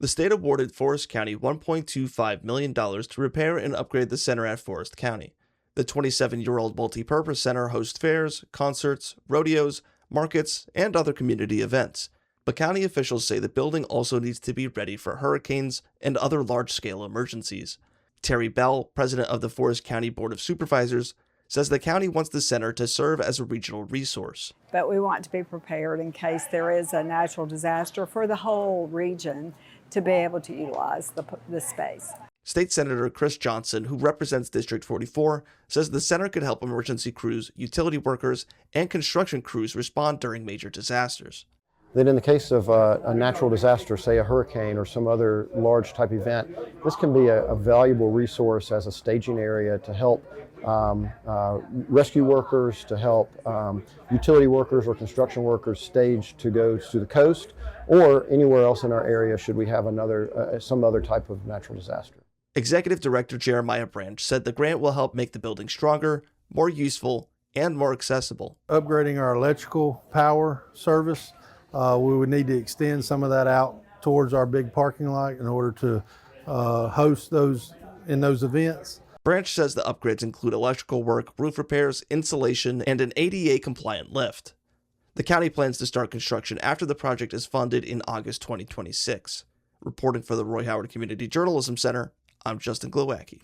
The state awarded Forrest County $1.25 million to repair and upgrade the center at Forrest County. The 27-year-old multipurpose center hosts fairs, concerts, rodeos, markets, and other community events. But county officials say the building also needs to be ready for hurricanes and other large-scale emergencies. Terri Bell, president of the Forrest County Board of Supervisors, says the county wants the center to serve as a regional resource. But we want to be prepared in case there is a natural disaster for the whole region to be able to utilize the space. State Senator Chris Johnson, who represents District 44, says the center could help emergency crews, utility workers, and construction crews respond during major disasters. That in the case of a natural disaster, say a hurricane or some other large type event, this can be a valuable resource as a staging area to help rescue workers, to help utility workers or construction workers stage to go to the coast or anywhere else in our area should we have some other type of natural disaster. Executive Director Jeremiah Branch said the grant will help make the building stronger, more useful, and more accessible. Upgrading our electrical power service, we would need to extend some of that out towards our big parking lot in order to host those events. Branch says the upgrades include electrical work, roof repairs, insulation, and an ADA-compliant lift. The county plans to start construction after the project is funded in August 2026. Reporting for the Roy Howard Community Journalism Center, I'm Justin Glowacki.